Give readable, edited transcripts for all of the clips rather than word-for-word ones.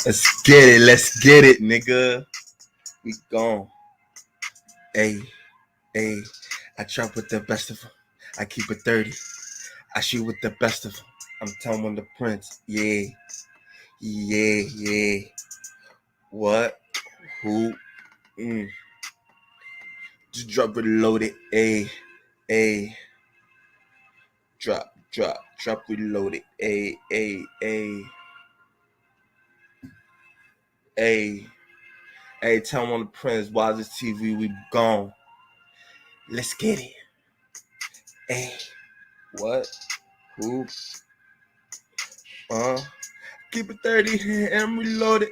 Let's get it, nigga. We gone. Hey, hey. I trap with the best of them. I keep it 30. I shoot with the best of them. I'm telling the prince. Yeah, yeah. What? Who? Mm. Just drop reloaded. Hey. Drop reloaded. Hey. Hey, tell on the prince. Why this TV? We gone. Let's get it. Hey. What? Who? Keep it 30 and reloaded.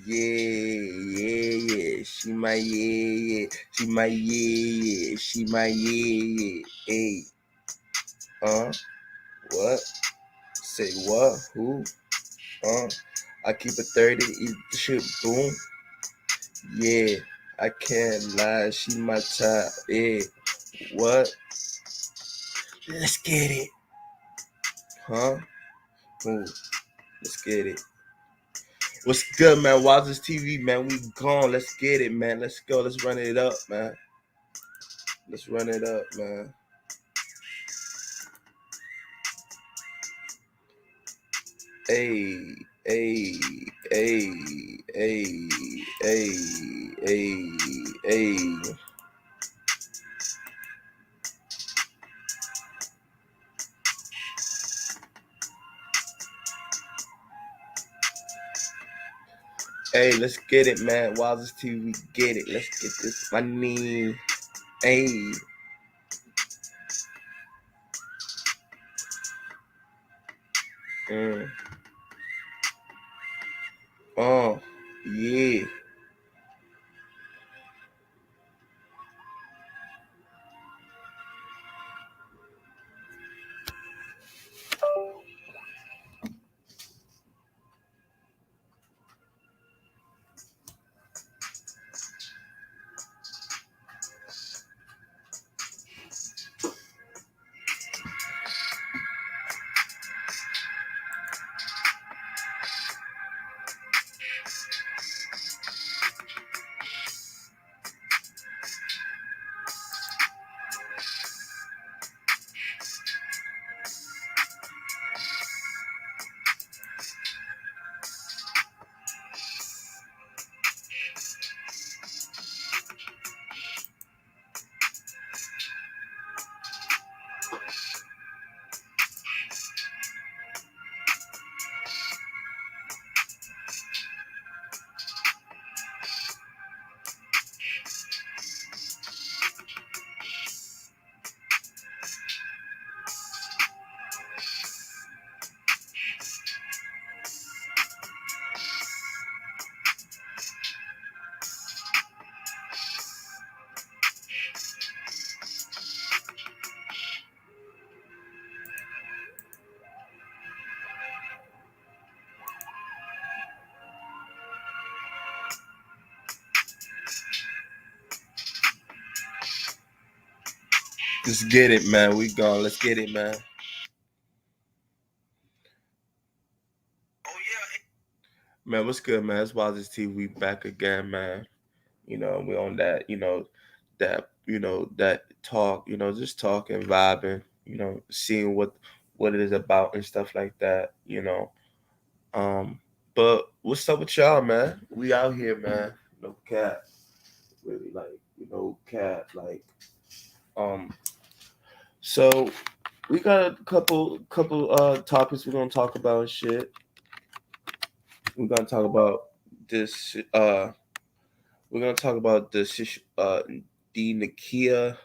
Yeah. She my yeah. She my yeah. She my yeah. Hey. What? Say what? Who? I keep it 30. Eat the shit. Boom. Yeah. I can't lie. She my type. Yeah. What? Let's get it. Huh? Who? Let's get it. What's good, man? Wildest TV, man. We gone. Let's get it, man. Let's go. Let's run it up, man. Let's run it up, man. Hey, hey, hey, hey, hey, hey, hey. Hey, let's get it, man. Wildest TV, get it. Let's get this money. Hey. Mm. Oh, yeah. Let's get it, man. We gone. Let's get it, man. Man, what's good, man? It's Wildest TV back again, man. We on that, that talk, just talking, vibing, seeing what it is about and stuff like that. Um, but what's up with y'all, man? We out here, man. No cat, really, like, cat, like, um. So we got a couple topics we're gonna talk about and shit. We're gonna talk about this. We're gonna talk about the Nakia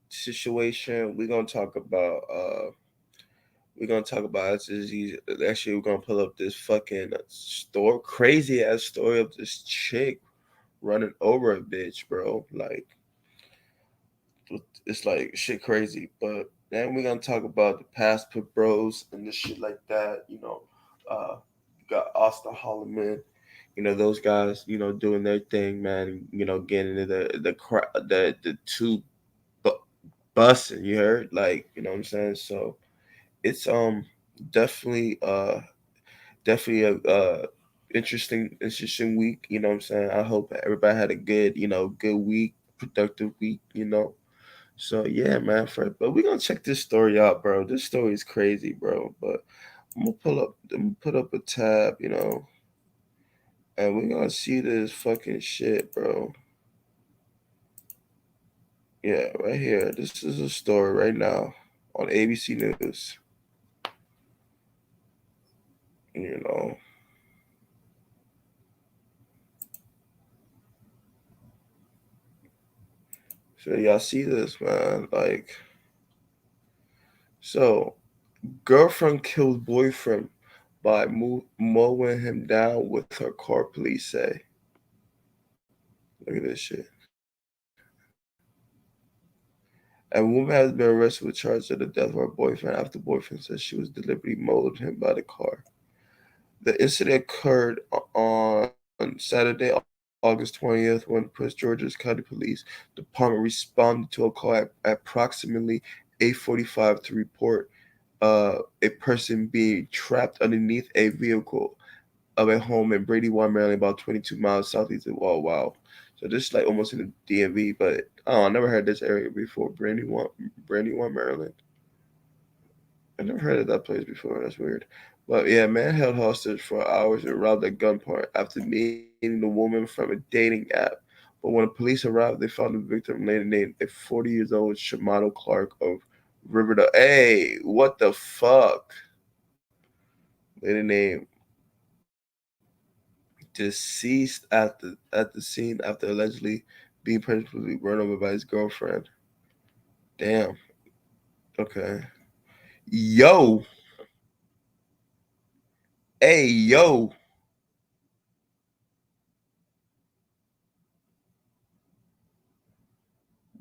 situation. We're gonna talk about disease. Actually, we're gonna pull up this fucking story, crazy ass story of this chick running over a bitch, bro. Like, it's like shit crazy. But then we're gonna talk about the Passport Bros and this shit like that. Got Austin Holloman. Those guys. Doing their thing, man. Getting into the two busting. You heard, like, what I'm saying. So it's definitely definitely interesting week. You know what I'm saying? I hope everybody had a good, good week, productive week. So yeah, man. But we're gonna check this story out, bro. This story is crazy, bro. But I'm gonna put up a tab, and we're gonna see this fucking shit, bro. Yeah, right here. This is a story right now on ABC News. You know, so y'all see this, man? Like, so girlfriend kills boyfriend by mowing him down with her car. Police say. Look at this shit. A woman has been arrested with charges of the death of her boyfriend after boyfriend says she was deliberately mowed him by the car. The incident occurred on Saturday, August 20th, when Prince George's County Police Department responded to a call at approximately 8:45 to report a person being trapped underneath a vehicle of a home in Brandywine, Maryland, about 22 miles southeast of Wow Wow. So this is like almost in the DMV, but I never heard this area before. Brandywine, Maryland. I never heard of that place before. That's weird. But yeah, man held hostage for hours and robbed at gunpoint after meeting the woman from a dating app. But when the police arrived, they found the victim later named a 40 years old Shamano Clark of Riverdale. Hey, what the fuck? Later name deceased at the scene after allegedly being purposefully run over by his girlfriend. Damn. Okay. Yo. Hey, yo.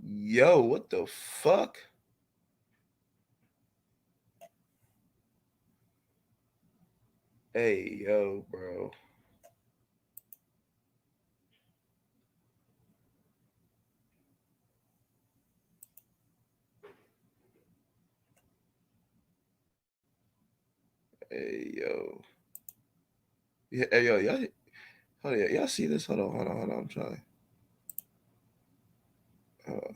Yo, what the fuck? Hey, yo, bro. Hey, yo. Yeah, hey, yo, y'all, hold on, y'all see this? Hold on. I'm trying. Uh,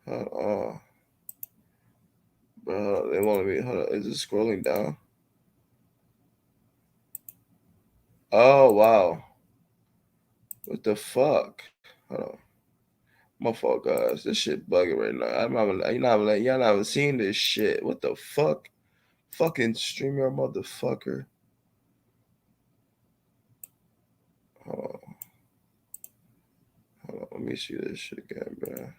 uh, bro, hold on, they want me. Hold on, is it scrolling down? Oh, wow. What the fuck? Hold on. My fault, guys. This shit bugging right now. Y'all not even seen this shit. What the fuck? Fucking streamer motherfucker. Hold on, hold on. Let me see this shit again, bro.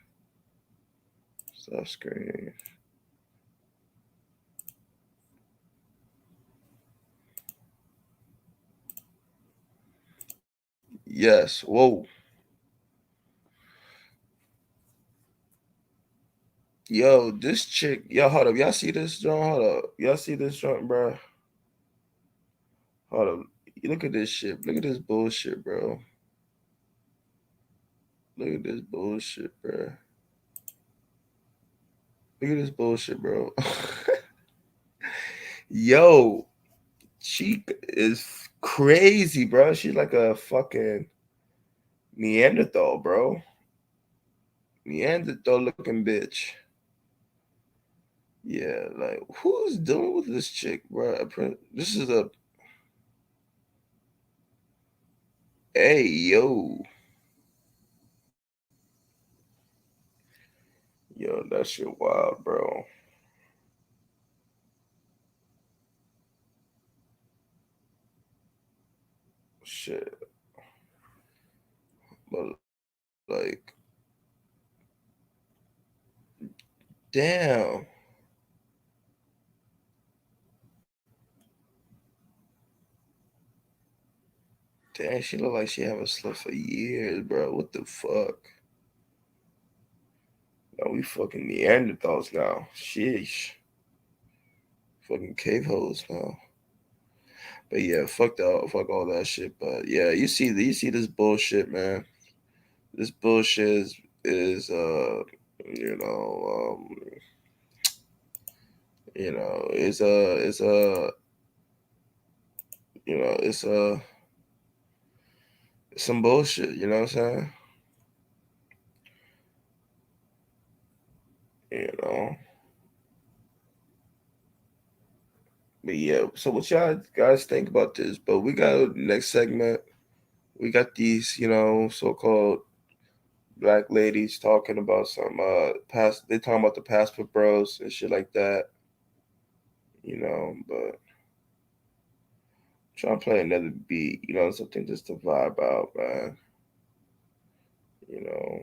Stop screen. Yes. Whoa. Yo, this chick. Yo, hold up. Y'all see this joint? Hold up. Y'all see this joint, bro? Hold up. Look at this shit. Look at this bullshit, bro. Look at this bullshit, bro. Look at this bullshit, bro. Yo, she is crazy, bro. She's like a fucking Neanderthal, bro. Neanderthal looking bitch. Yeah, like who's dealing with this chick, bro? This is a hey yo, yo, that shit wild, bro. Shit, but like, damn, damn, she look like she haven't slept for years, bro. What the fuck? Now we fucking Neanderthals now. Sheesh, fucking cave holes now. But yeah, fuck all that shit. But yeah, you see this bullshit, man. This bullshit is you know it's a it's some bullshit. You know what I'm saying? You know. But yeah, so what y'all guys think about this? But we got next segment. We got these, so-called black ladies talking about some past. They talking about the passport bros and shit like that. But trying to play another beat. Something just to vibe out, man. You know.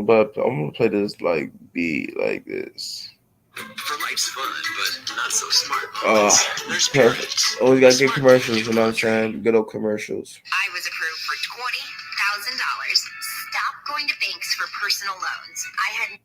But I'm gonna play this like beat like this. For life's fun, but not so smart. There's perfect. Always gotta get commercials, you know what I'm saying? Good old commercials. I was approved for $20,000. Stop going to banks for personal loans. I had.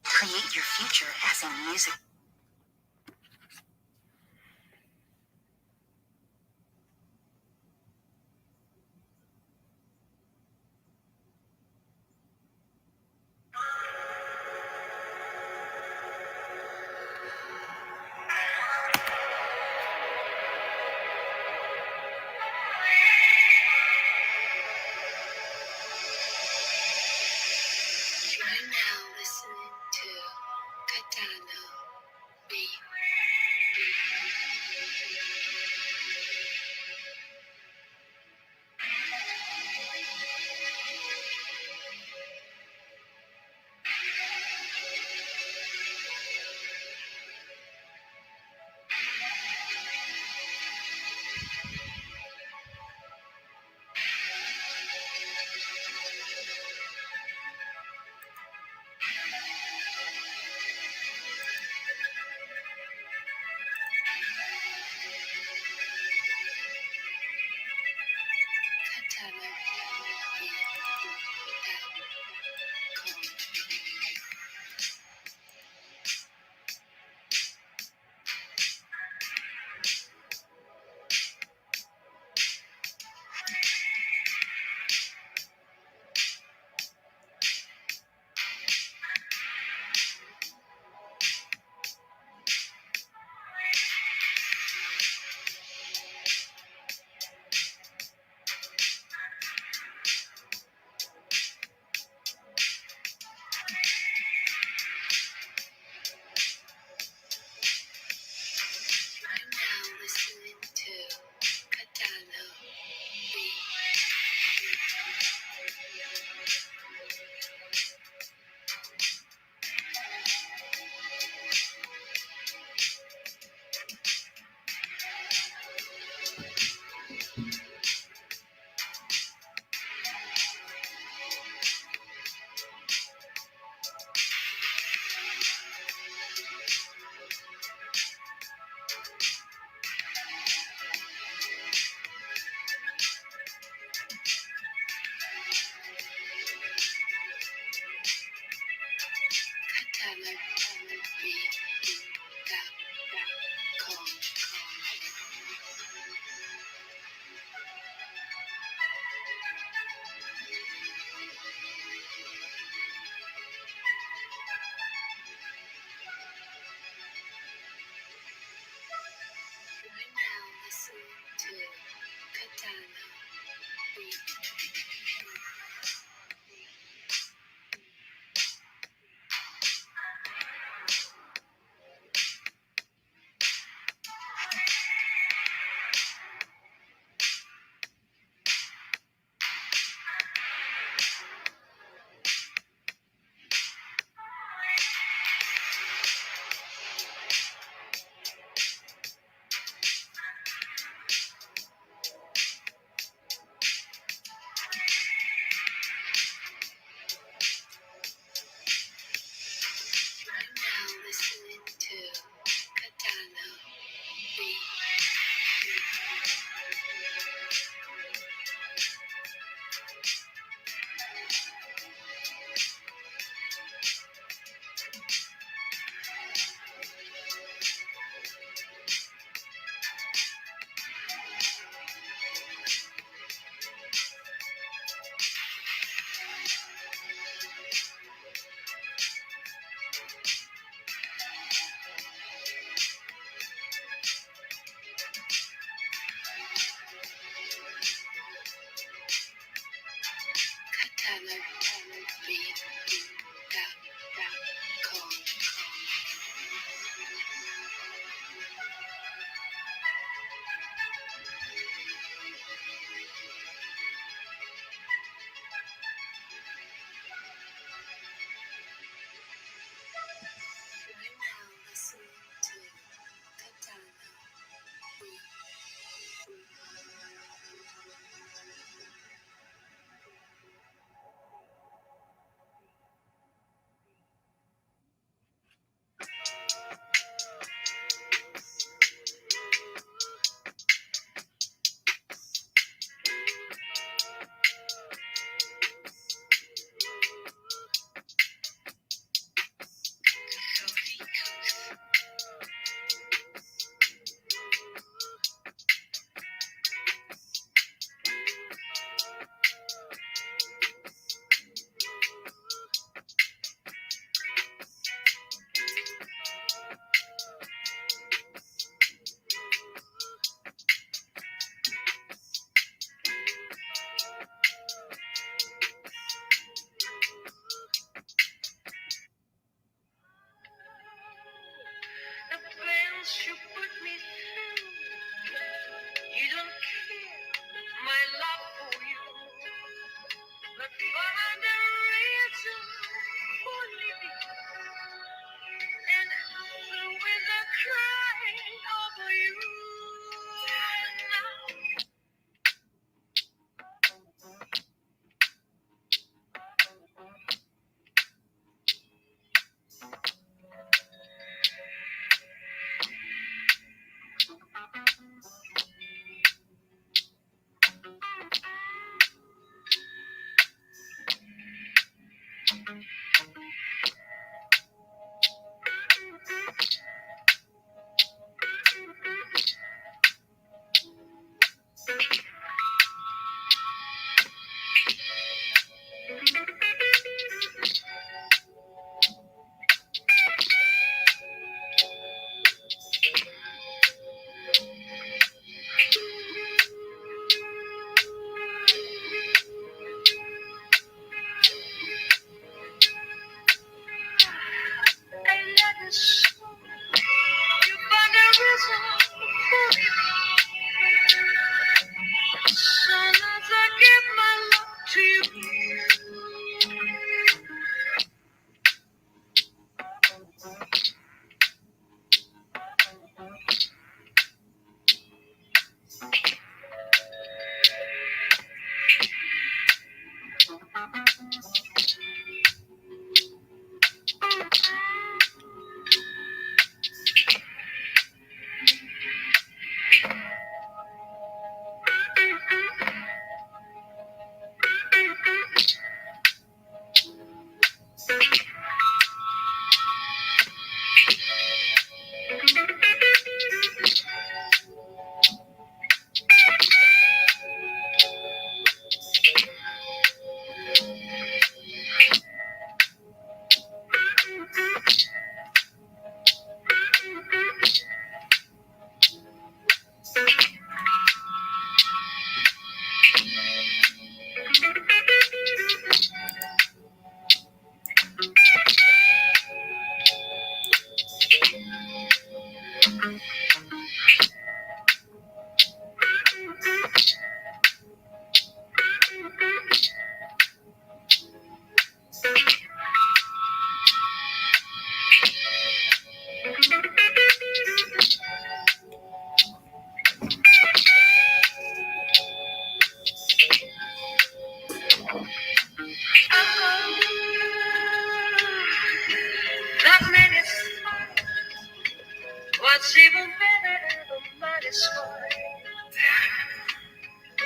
Create your future as a music. You're now listening to Katana.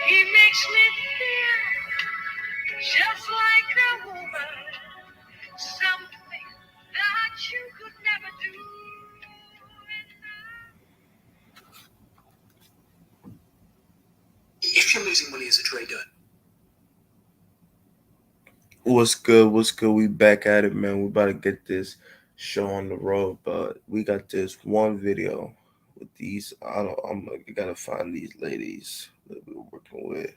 He makes me feel just like a woman, something that you could never do. If you're losing money as a trader. What's good? What's good? We back at it, man. We about to get this show on the road, but we got this one video with these. I don't. You gotta find these ladies that we're working with.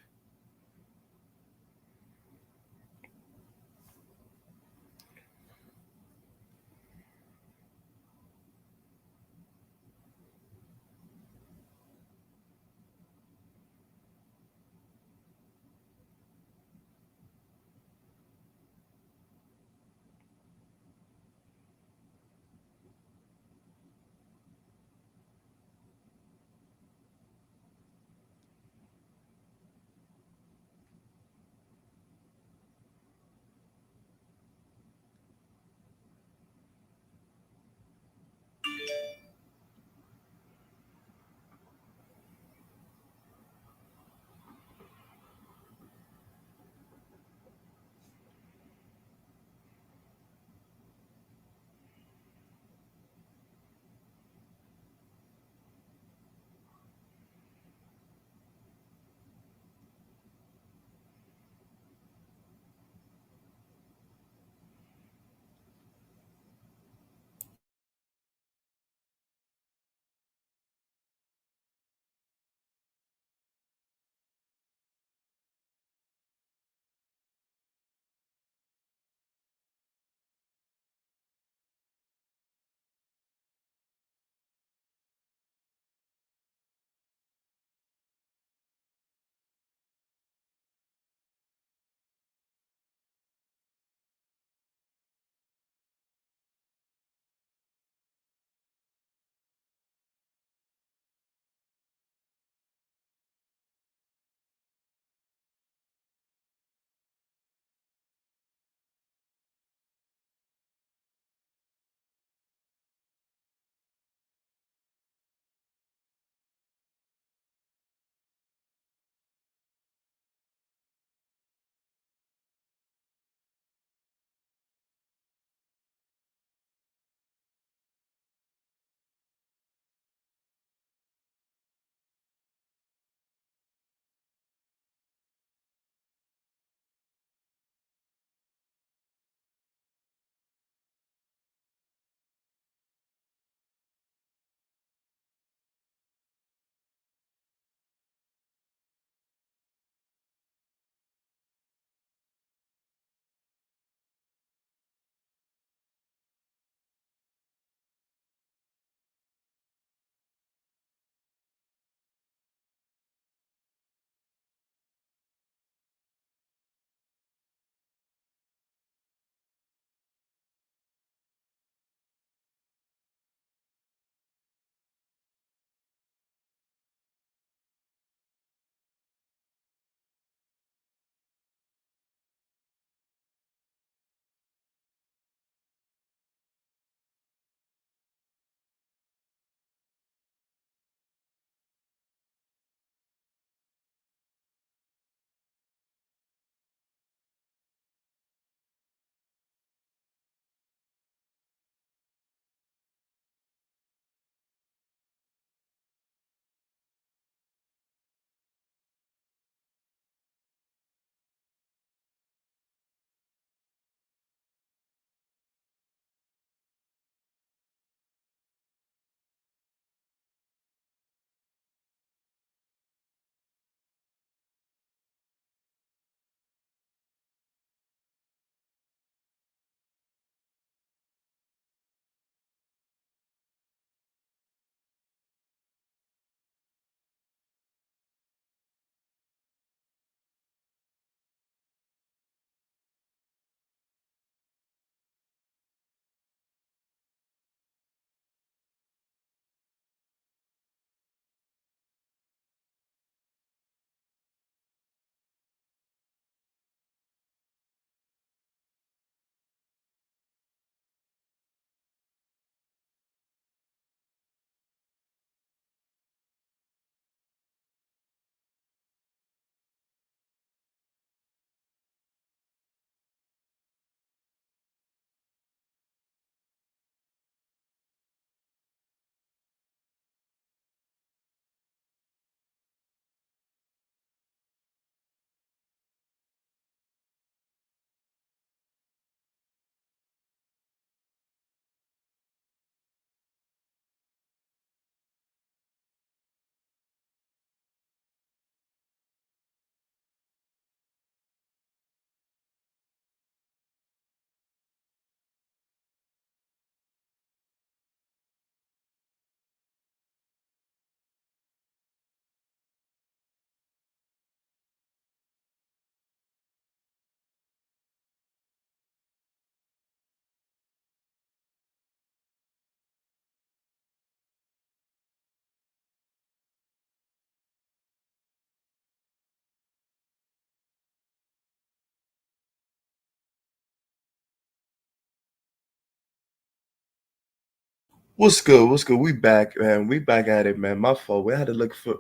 What's good? What's good? We back, man. We back at it, man. My fault. We had to look for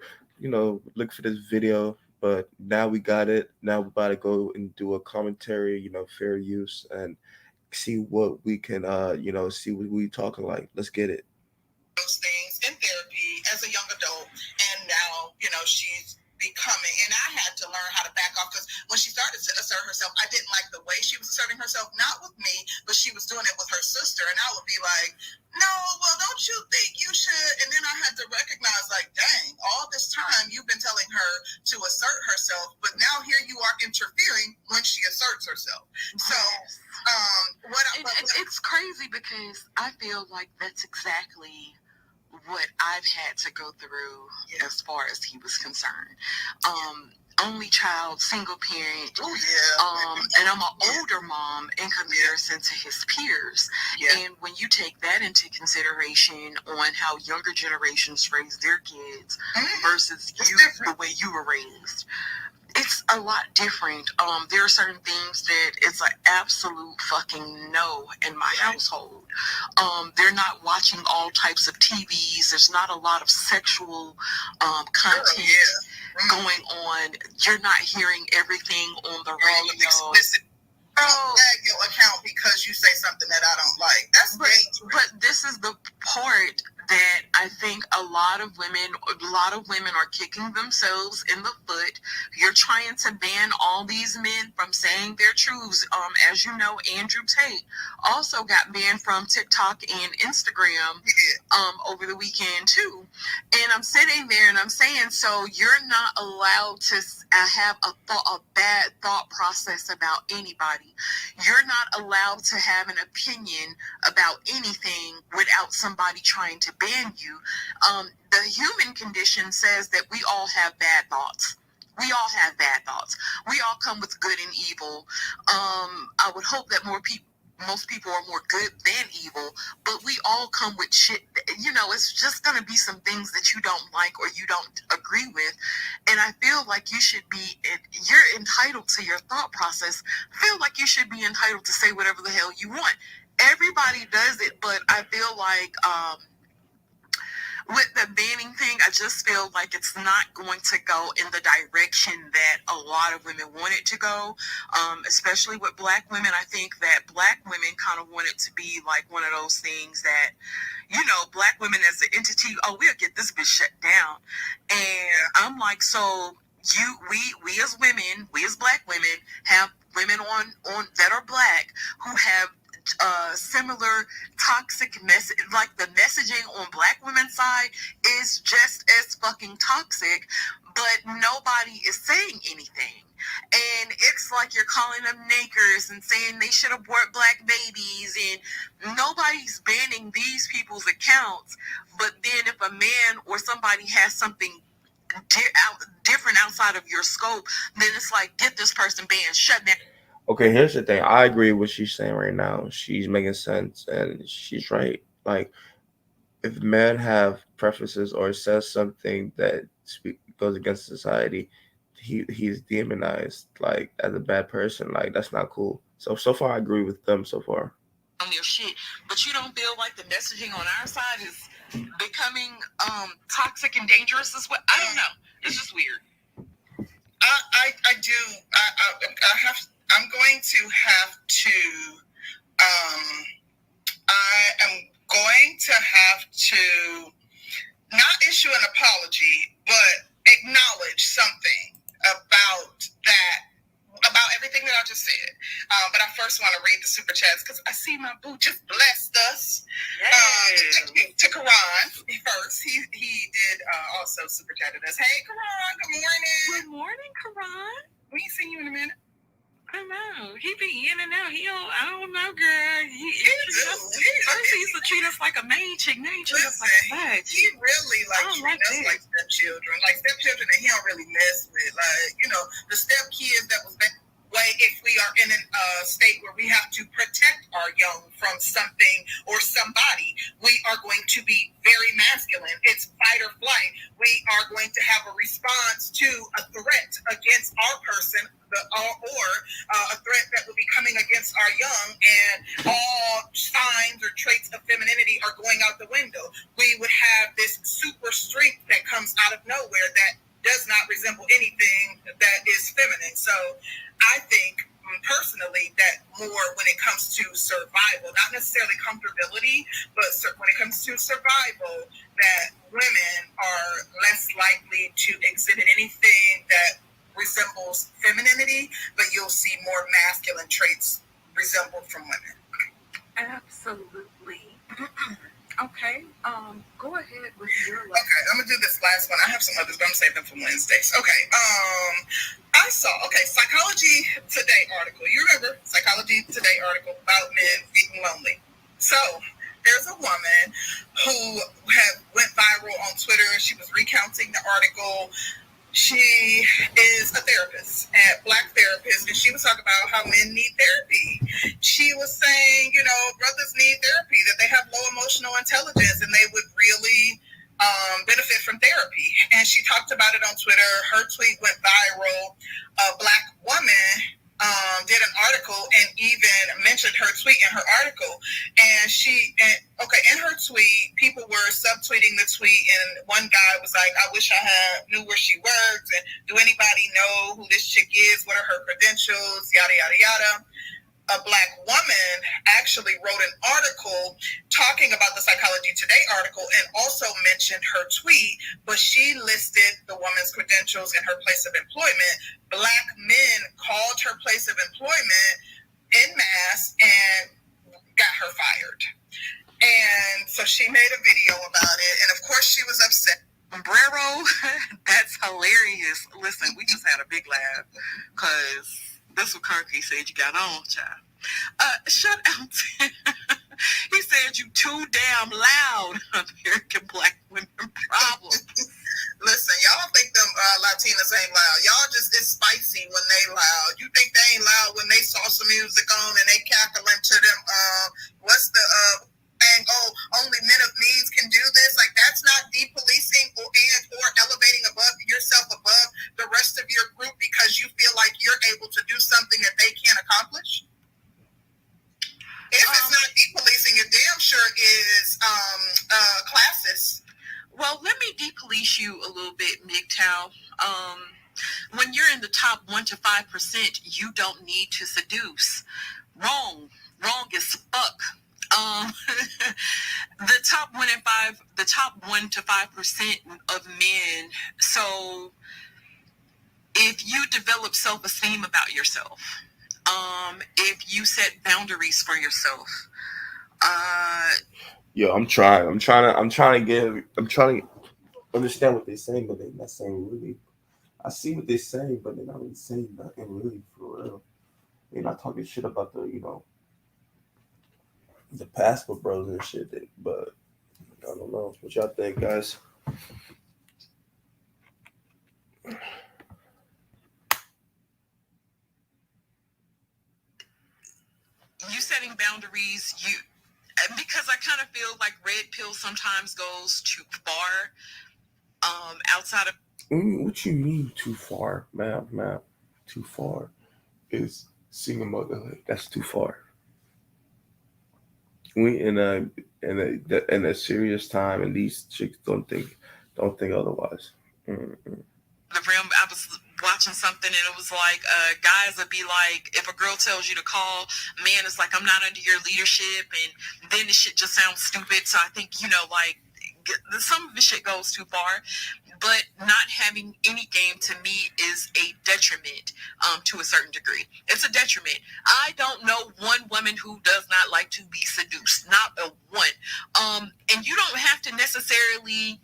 this video, but now we got it. Now we're about to go and do a commentary, fair use, and see what we can, see what we talking like. Let's get it. Those things in therapy as a young adult, and now she's becoming, and I had to learn how to back off, because when she started to assert herself, I didn't like the way she was asserting herself, not with me, but she was doing it with her sister, and I would be like, no, well, don't you think you should? And then I had to recognize, like, dang, all this time you've been telling her to assert herself, but now here you are interfering when she asserts herself. So it's crazy, because I feel like that's exactly what I've had to go through as far as he was concerned. Only child, single parent. And I'm an older mom in comparison to his peers. And when you take that into consideration on how younger generations raise their kids versus the way you were raised, it's a lot different. There are certain things that it's an absolute fucking no in my household. They're not watching all types of TVs. There's not a lot of sexual content going on. You're not hearing everything on the radio. Explicit. Flag your account because you say something that I don't like. That's dangerous. But this is the part that I think a lot of women are kicking themselves in the foot. You're trying to ban all these men from saying their truths. As you know, Andrew Tate also got banned from TikTok and Instagram over the weekend too. And I'm sitting there and I'm saying, so you're not allowed to have a bad thought process about anybody. You're not allowed to have an opinion about anything without somebody trying to ban you. The human condition says that we all have bad thoughts. We all have bad thoughts. We all come with good and evil. I would hope that most people are more good than evil, but we all come with shit. It's just going to be some things that you don't like or you don't agree with. And I feel like you're entitled to your thought process. I feel like you should be entitled to say whatever the hell you want. Everybody does it, but I feel like, with the banning thing, I just feel like it's not going to go in the direction that a lot of women want it to go, especially with Black women. I think that Black women kind of want it to be like one of those things that, Black women as an entity, we'll get this bitch shut down. And I'm like, so we as women, we as Black women have women on that are Black who have similar toxic message. Like, the messaging on Black women's side is just as fucking toxic, but nobody is saying anything. And it's like you're calling them nakers and saying they should abort Black babies, and nobody's banning these people's accounts. But then if a man or somebody has something different outside of your scope, then it's like, get this person banned, shut down. Okay, here's the thing. I agree with what she's saying right now. She's making sense, and she's right. Like, if men have preferences or says something that goes against society, he's demonized, like, as a bad person. Like, that's not cool. So far, I agree with them so far. On your shit, but you don't feel like the messaging on our side is becoming toxic and dangerous as well? I don't know. It's just weird. I do. I'm going to have to. I am going to have to not issue an apology, but acknowledge something about everything that I just said. But I first want to read the super chats because I see my boo just blessed us. Thank you to Karan first. He did also super chatted us. Hey, Karan, good morning. Good morning, Karan. We ain't seen you in a minute. I know. He be in and out. I don't know, girl. First he used to treat us like a main chick. Now he treats us like a side chick. He really treats us like stepchildren. Like stepchildren that he don't really mess with. Like, the stepkids that was back way, if we are in a state where we have to protect our young from something or somebody, we are going to be very masculine. It's fight or flight. We are going to have a response to a threat against our person or a threat that will be coming against our young, and all signs or traits of femininity are going out the window. We would have this super strength that comes out of nowhere that does not resemble anything that is feminine. So I think personally that more when it comes to survival, not necessarily comfortability, but when it comes to survival, that women are less likely to exhibit anything that resembles femininity, but you'll see more masculine traits resembled from women. Absolutely. Okay, go ahead with your last. Okay, I'm gonna do this last one. I have some others, but I'm saving them for Wednesdays. Okay, I saw Psychology Today article. You remember Psychology Today article about men being lonely. So there's a woman who went viral on Twitter. She was recounting the article. She is a therapist, a Black therapist, and she was talking about how men need therapy. She was saying, brothers need therapy, that they have low emotional intelligence, and they would really benefit from therapy. And she talked about it on Twitter. Her tweet went viral. A Black woman did an article and even mentioned her tweet in her article. And in her tweet, people were subtweeting the tweet, and one guy was like, I wish I knew where she works, and do anybody know who this chick is? What are her credentials? Yada, yada, yada. A Black woman actually wrote an article talking about the Psychology Today article and also mentioned her tweet, but she listed the woman's credentials and her place of employment. Black men called her place of employment en masse and got her fired. And so she made a video about it, and of course she was upset. Brero, that's hilarious. Listen, we just had a big laugh because that's what Kirky said you got on, child. Shut out. He said you too damn loud. American Black women problem. Listen, y'all think them Latinas ain't loud. Y'all just is spicy when they loud. You think they ain't loud when they salsa music on and they cackling to them. What's the saying? Oh, only men of means can do this. Like, that's not depolicing or elevating yourself above the rest of your group because you feel like you're able to do something that they can't accomplish. If it's not depolicing, it damn sure is classist. Well, let me depolice you a little bit, MGTOW. When you're in the top 1 to 5%, you don't need to seduce. Wrong as fuck. The top 1 to 5% of men. So if you develop self-esteem about yourself, if you set boundaries for yourself, I'm trying to understand what they're saying, but they're not saying really. I see what they're saying, but they're not really saying nothing really for real. They're not talking shit about the passport bros and shit. But I don't know what y'all think, guys. You setting boundaries, because I kind of feel like red pill sometimes goes too far. Outside of what you mean too far, ma'am? Too far is single motherhood. That's too far. We in a serious time, and these chicks don't think otherwise. Mm-mm. The realm, I was watching something and it was like guys would be like, if a girl tells you to call, man is like, I'm not under your leadership, and then the shit just sounds stupid. So I think some of the shit goes too far, but not having any game to me is a detriment to a certain degree. It's a detriment. I don't know one woman who does not like to be seduced, not a one. And you don't have to necessarily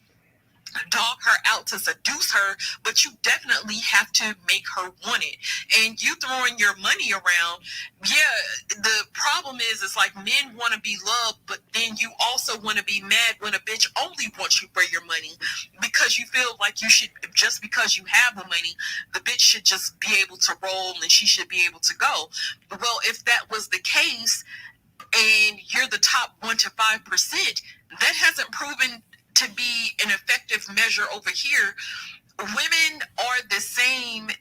dog her out to seduce her, but you definitely have to make her want it. And you throwing your money around, the problem is it's like men want to be loved, but then you also want to be mad when a bitch only wants you for your money, because you feel like you should, just because you have the money, the bitch should just be able to roll and she should be able to go. Well, if that was the case and you're the top 1 to 5%, that hasn't proven to be an effective measure over here. Women are the same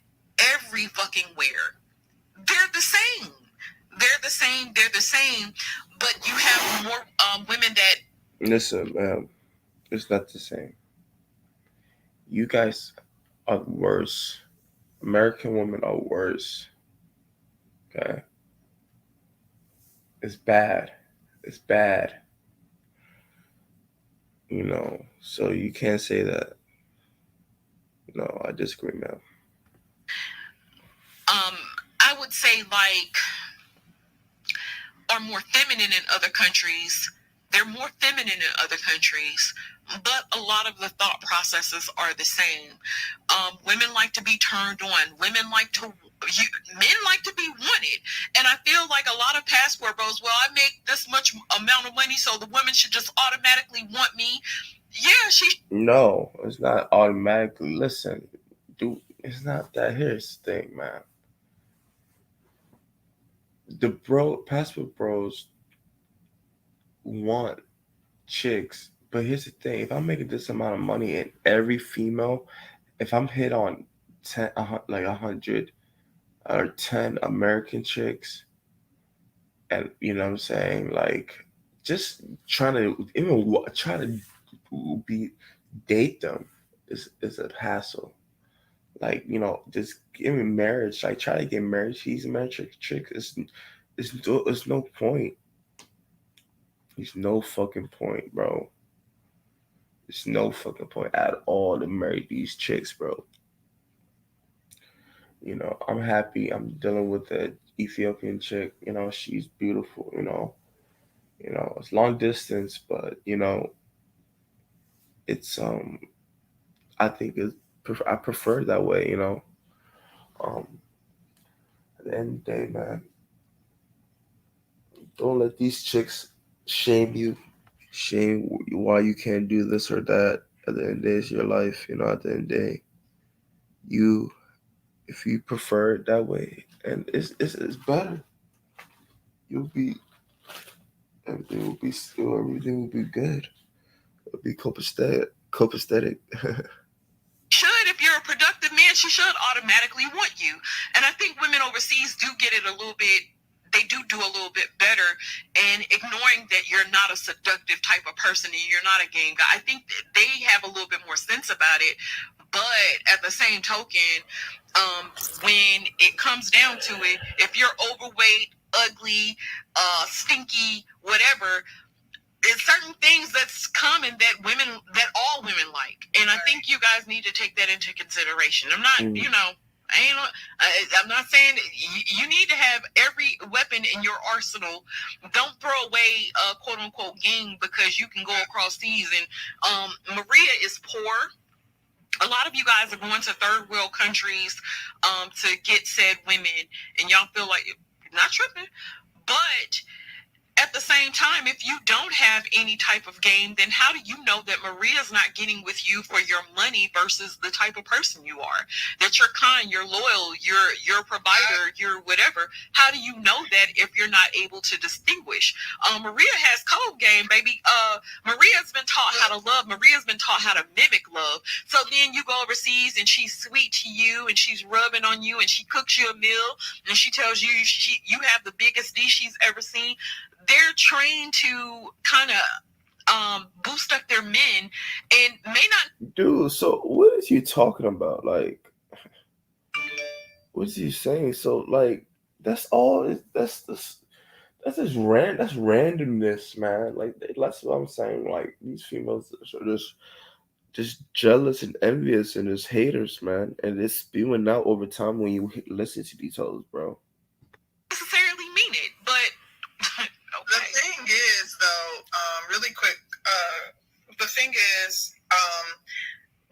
every fucking where. They're the same. They're the same. But you have more women that... Listen, man, it's not the same. You guys are worse. American women are worse. Okay? It's bad. It's bad. You know, so you can't say that. No, I disagree, man. I would say, like, are more feminine in other countries. They're more feminine in other countries, but a lot of the thought processes are the same. Women like to be turned on. Men like to be wanted. And I feel like a lot of passport bros, well, I make this much amount of money, so the women should just automatically want me. Yeah, No, it's not automatically. Listen, dude, it's not that. Here's the thing, man. The passport bros want chicks, but here's the thing: if I'm making this amount of money, and every female, if I'm hit on 100 or 10 American chicks, and you know what I'm saying, like, just trying to date them is a hassle. Like, you know, just give me marriage. Like, try to get married. She's a married chick. It's no point. There's no fucking point, bro. There's no fucking point at all to marry these chicks, bro. You know, I'm happy. I'm dealing with the Ethiopian chick. You know, she's beautiful. You know, it's long distance, but you know, it's I think I prefer it that way. You know, at the end of the day, man, don't let these chicks shame you, shame why you can't do this or that. At the end of the day, it's your life. You know, at the end of the day, if you prefer it that way, and it's better, everything will be good. It'll be copacetic. If you're a productive man, she should automatically want you. And I think women overseas do get it a little bit. They do a little bit better in ignoring that you're not a seductive type of person and you're not a game guy. I think they have a little bit more sense about it. But at the same token, when it comes down to it, if you're overweight, ugly, stinky, whatever, there's certain things that's common that all women like. And I think you guys need to take that into consideration. I'm not, you know, I'm not saying you need to have every weapon in your arsenal. Don't throw away quote unquote game because you can go across seas. And Maria is poor. A lot of you guys are going to third world countries to get said women, and y'all feel like you're not tripping. But at the same time, if you don't have any type of game, then how do you know that Maria's not getting with you for your money versus the type of person you are? That you're kind, you're loyal, you're a provider, you're whatever. How do you know that if you're not able to distinguish? Maria has code game, baby. Maria's been taught how to love. Maria's been taught how to mimic love. So then you go overseas and she's sweet to you and she's rubbing on you and she cooks you a meal and she tells you you have the biggest dish she's ever seen. They're trained to kind of boost up their men and may not. Dude, so what is you talking about? Like, what is he saying? So, like, that's all. That's just randomness, man. Like, that's what I'm saying. Like, these females are just jealous and envious and just haters, man. And it's spewing out over time when you listen to these hoes, bro. Necessarily mean it, but. The thing is, though, really quick, the thing is,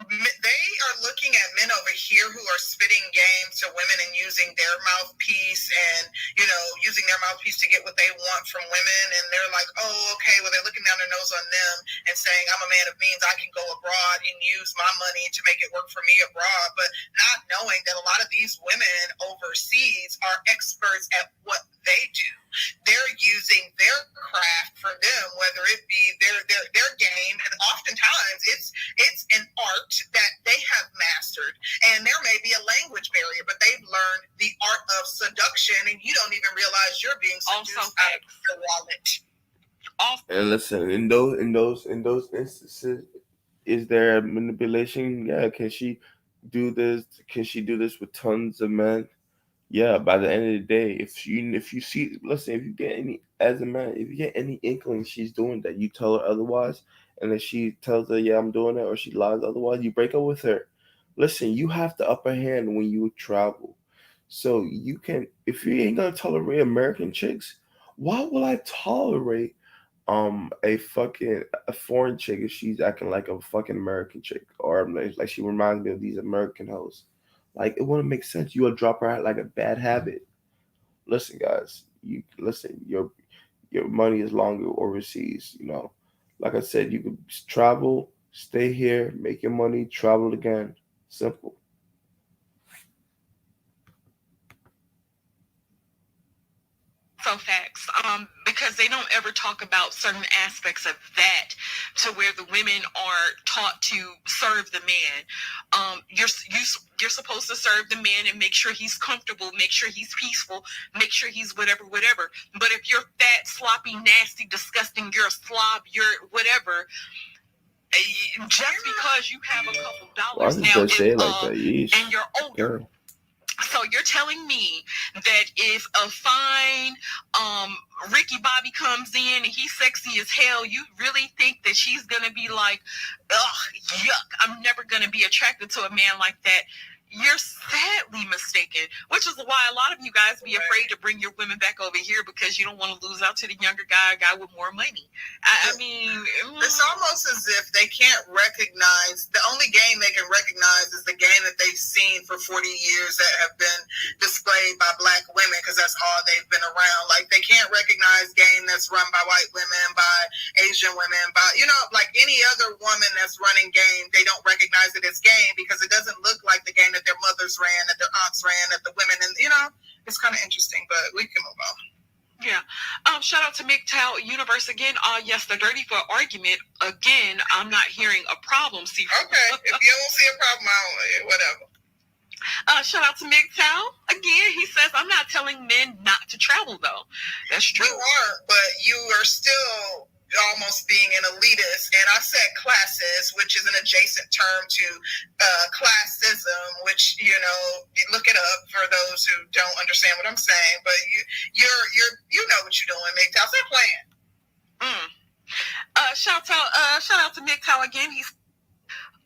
they are looking at men over here who are spitting game to women and using their mouthpiece and, you know, using their mouthpiece to get what they want from women. And they're like, oh, okay, well, they're looking down their nose on them and saying, I'm a man of means. I can go abroad and use my money to make it work for me abroad. But not knowing that a lot of these women overseas are experts at what they do. They're using their craft for them, whether it be their game, and oftentimes it's an art that they have mastered, and there may be a language barrier, but they've learned realize you're being seduced Also out of your wallet. And listen, in those instances, is there manipulation? Yeah. Can she do this? Can she do this with tons of men? Yeah. By the end of the day, if you see, listen, if you get any as a man, if you get any inkling she's doing that, you tell her otherwise, and then she tells her, yeah, I'm doing it, or she lies otherwise, you break up with her. Listen, you have the upper hand when you travel, so you can. If you ain't gonna tolerate American chicks, why will I tolerate a foreign chick if she's acting like a fucking American chick, or like she reminds me of these American hoes? Like, it wouldn't make sense. You would drop her out like a bad habit. Listen, guys, you listen. Your money is longer overseas. Like I said, you could travel, stay here, make your money, travel again. Simple. So facts, because they don't ever talk about certain aspects of that, to where the women are taught to serve the man. You're supposed to serve the man and make sure he's comfortable, make sure he's peaceful, make sure he's whatever. But if you're fat, sloppy, nasty, disgusting, you're a slob, you're whatever. Just because you have a couple Well, I dollars just now, gotta say it like that. Yeesh. and you're older. Yeah. So you're telling me that if a fine Ricky Bobby comes in and he's sexy as hell, you really think that she's gonna be like, ugh, yuck, I'm never gonna be attracted to a man like that? You're sadly mistaken, which is why a lot of you guys be afraid to bring your women back over here, because you don't want to lose out to the younger guy, a guy with more money. I mean, it's almost as if they can't recognize, the only game they can recognize is the game that they've seen for 40 years that have been displayed by black women, because that's all they've been around. Like, they can't recognize game that's run by white women, by Asian women, by, like any other woman that's running game. They don't recognize it as game because it doesn't look like the game that their mothers ran, that their aunts ran, that the women, and it's kind of interesting, but we can move on. Yeah. Shout out to MGTOW Universe again. Yes, they're dirty for argument. Again, I'm not hearing a problem. See. Okay. If you don't see a problem, whatever. Shout out to MGTOW again. He says, I'm not telling men not to travel, though. That's true. You aren't, but you are still almost being an elitist. And I said classes, which is an adjacent term to classism, which, you look it up for those who don't understand what I'm saying. But you know what you're doing, MGTOW. Stop playing. Shout out to MGTOW again. He's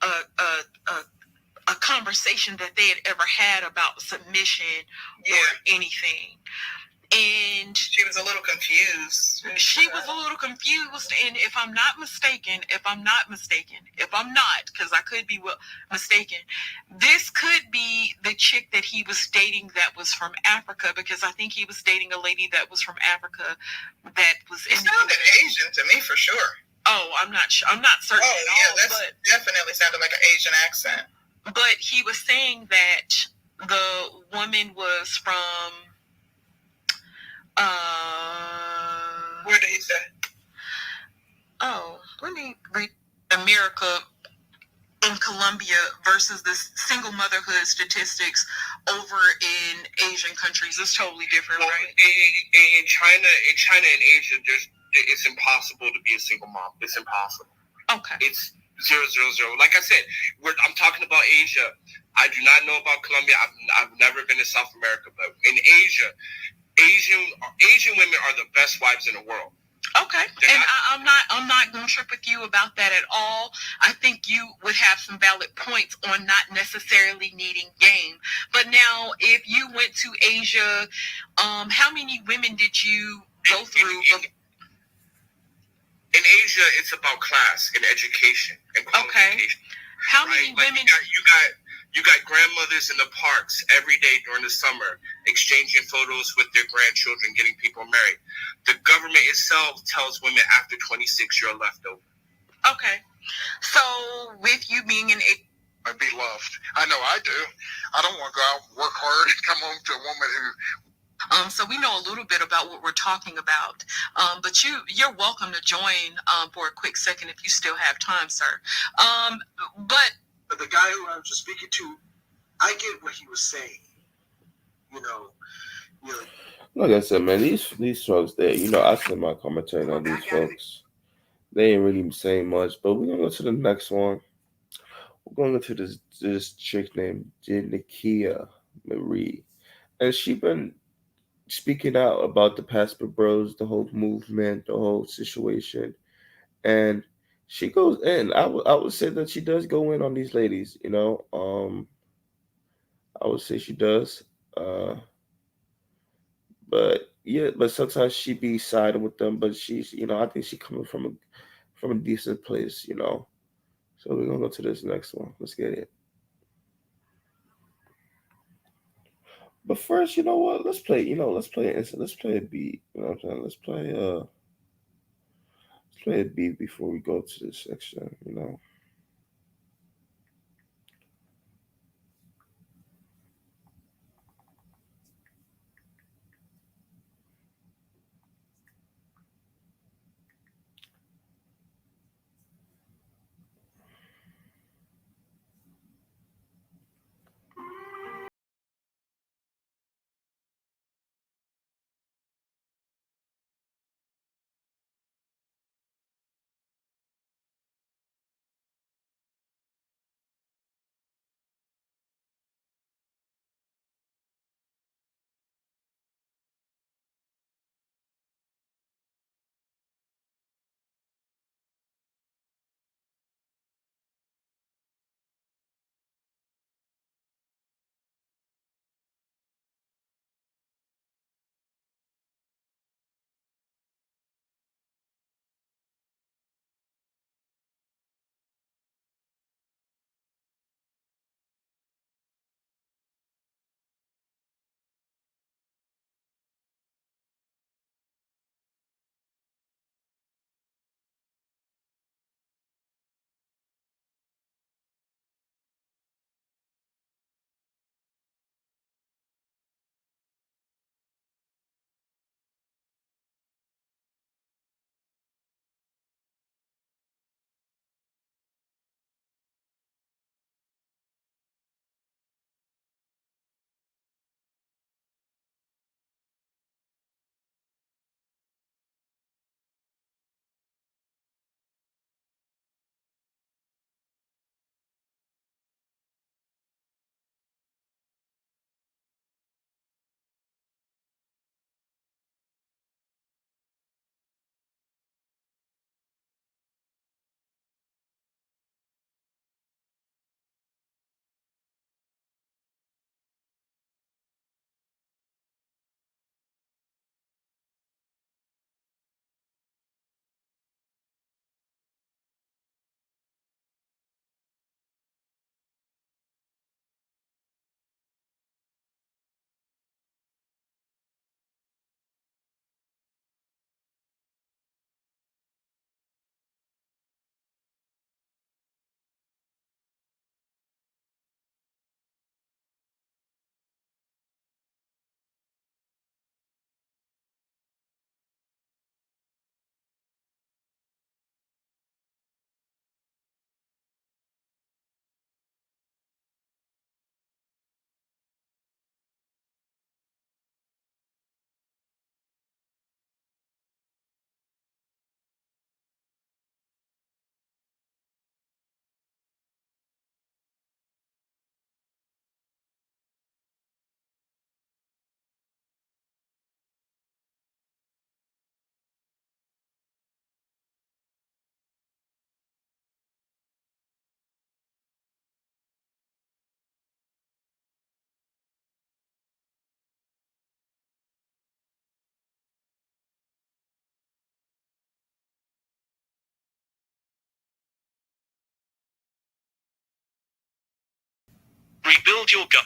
a conversation that they had ever had about submission or anything. And she was a little confused. And if I'm not mistaken, because I could be mistaken, this could be the chick that he was dating that was from Africa, because I think he was dating a lady that was from Africa that was. It sounded Asian to me for sure. Oh, I'm not certain. Oh, yeah, that definitely sounded like an Asian accent. But he was saying that the woman was from. Where did he say? Oh, let me read America in Colombia versus the single motherhood statistics over in Asian countries. It's totally different, right? In China and Asia, it's impossible to be a single mom. It's impossible. Okay. It's 000. Like I said, I'm talking about Asia. I do not know about Colombia. I've never been to South America, but in Asia, Asian women are the best wives in the world. Okay, and I'm not going to trip with you about that at all. I think you would have some valid points on not necessarily needing game. But now, if you went to Asia, how many women did you go through? In Asia, it's about class and education and qualification. Okay. How many women? You got grandmothers in the parks every day during the summer, exchanging photos with their grandchildren, getting people married. The government itself tells women after 26 you're a leftover. Okay. So with you being I'd be loved. I know I do. I don't want to go out, work hard, and come home to a woman who... So we know a little bit about what we're talking about. But you're welcome to join for a quick second if you still have time, sir. But the guy who I was just speaking to, I get what he was saying. Like I said, man, these folks, I send my commentary on these folks. They ain't really saying much, but we're gonna go to the next one. We're gonna go to this chick named Nikia Marie, and she been speaking out about the Pastor Bros, the whole movement, the whole situation, and she goes in. I would say that she does go in on these ladies. I would say she does. Uh, but yeah, but sometimes she be siding with them. But she's, I think she coming from a decent place. So we're gonna go to this next one. Let's get it. But first, you know what? Let's play. Let's play an instant. Let's play a beat. You know what I'm saying? Let's play a beat before we go to this section. Rebuild your gut.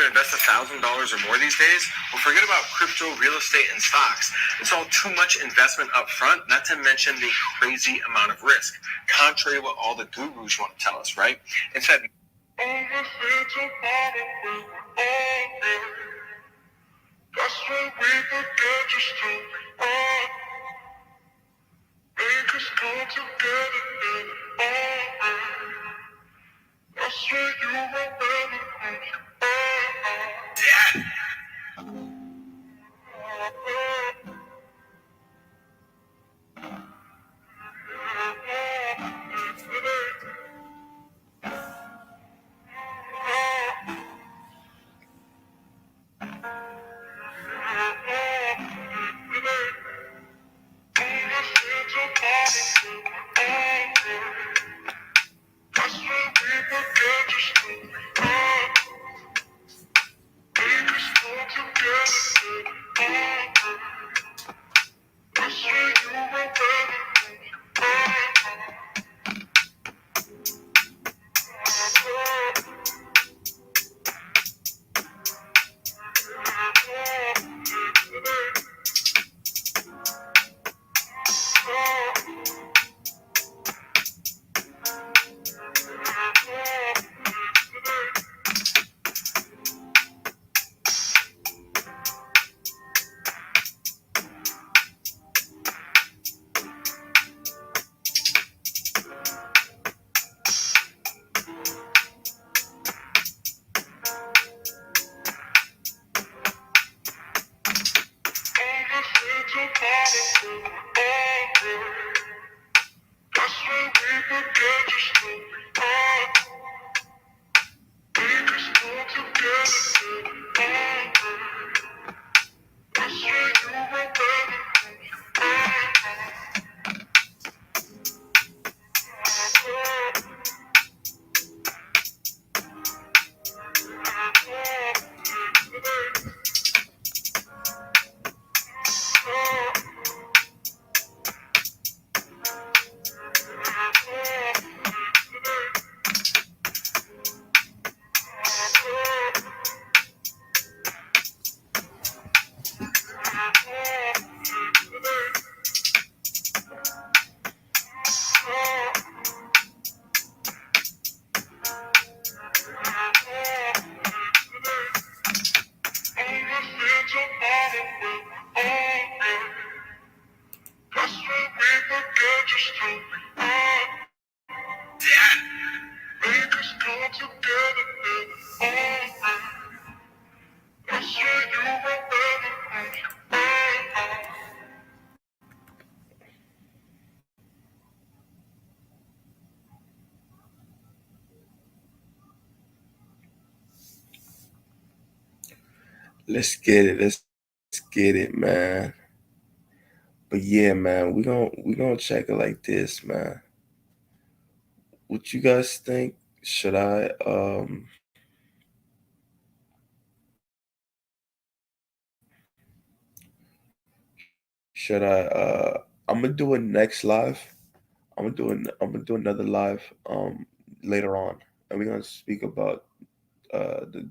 to invest $1,000 or more these days, well, forget about crypto, real estate, and stocks. It's all too much investment up front, not to mention the crazy amount of risk, contrary to what all the gurus want to tell us, right? Instead, that's when we forget just to be on. Make us come together in the that's when you remember who you are. Dad. Let's get it. Let's get it, man. But yeah, man, we gonna check it like this, man. What you guys think? Should I should I I'm gonna do a next live. I'm gonna do another live later on, and we're gonna speak about the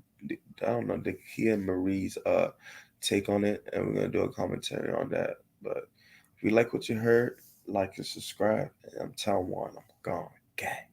I don't know the Kia and Marie's take on it, and we're gonna do a commentary on that. But if you like what you heard, like and subscribe. And I'm Town One. I'm gone. Gang.